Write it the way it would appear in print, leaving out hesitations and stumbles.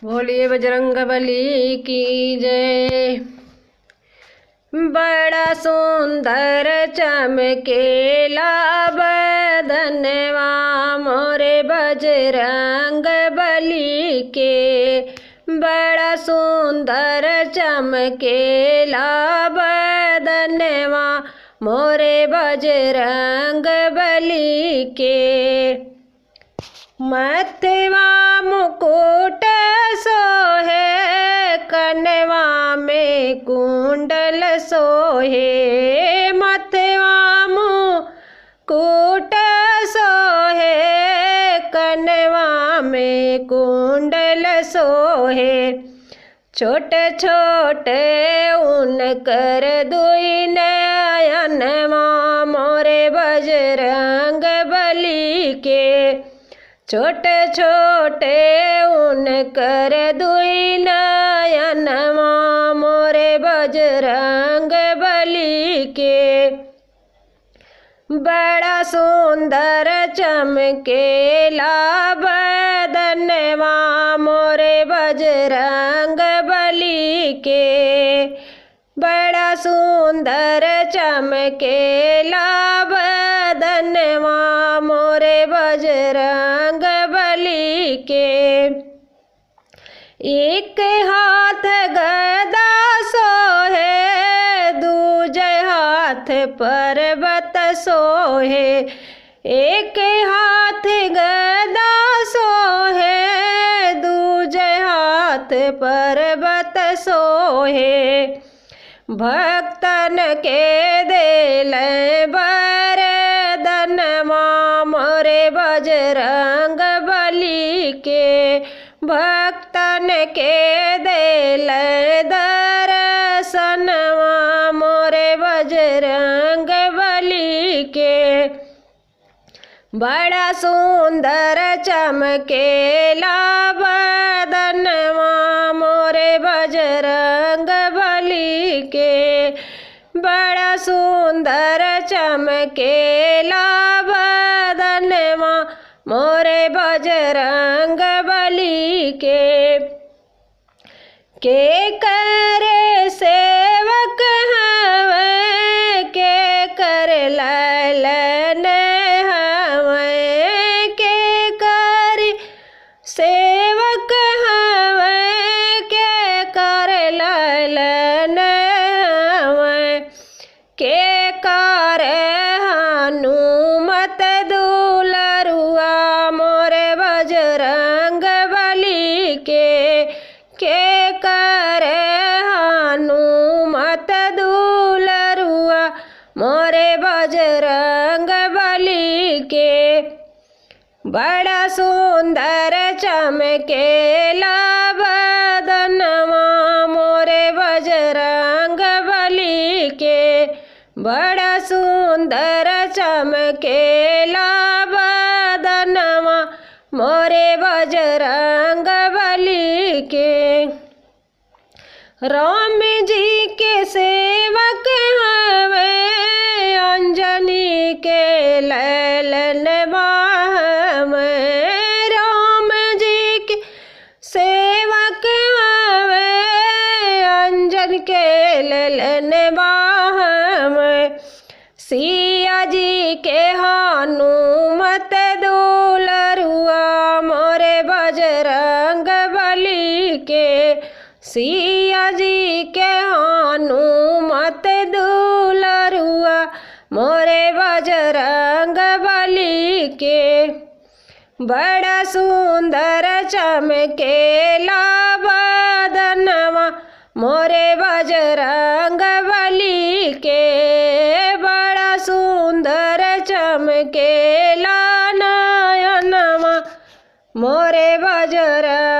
बोलिए बजरंगबली की जय। बड़ा सुंदर चमकेला बदनवा मोरे बजरंगबली के। बड़ा सुंदर चमकेला बदनवा मोरे बजरंगबली के। मथवा मुकुट सोहे कनवा में कुंडल सोहे। मथवा मुकुट सोहे कनवा में कुंडल सोहे। छोटे छोटे उनकर दुई नयनवा मोरे बजरंगबली के। छोटे छोटे उनकर दुई नयनवा मोरे बजरंगबली के। बड़ा सुंदर चमकेला बदनवा मोरे बजरंगबली के। बड़ा सुंदर चमकेला बदनवा मोरे बजरंगबली के। एक हाथ गदा सोहे दूजे हाथ पर्वत सोहे। एक हाथ गदा सोहे दूजे हाथ पर्वत सोहे। भक्तन के देल बरदनवा मोरे बजरंगबली के। भक्तन के देल दर्शनवा मोरे बजरंगबली के। बड़ा सुंदर चमकेला बदनवा मोरे बजरंगबली के। बड़ा सुंदर चमकेला बदनवा मोरे बजरंगबली के। करे सेवक हवे के कर लालन हवे। के कर सेवक हवे के कर लालन हवे। के कर हनुमत दुलरुआ मोरे बजरंगबली के। के कर हनुमत दुलरुआ मोरे बजरंगबली के। बड़ा सुंदर चमकेला बदनवा मोरे बजरंगबली के। बड़ा सुंदर चमकेला बदनवा मोरे बजरंगबली के। राम जी के सेवक हवे अंजनी के ललनवा हवे। राम जी के सेवक हवे अंजन के ललनवा हवे। सिया जी के हनुमत दुलरुआ मोरे बजरंगबली के। सिया जी के हनुमत दुलरुआ मोरे बजरंगबली के। बड़ा सुंदर चमकेला बदनवा मोरे बजरंगबली के। बड़ा सुंदर चमकेला नयनवा मोरे बजरंग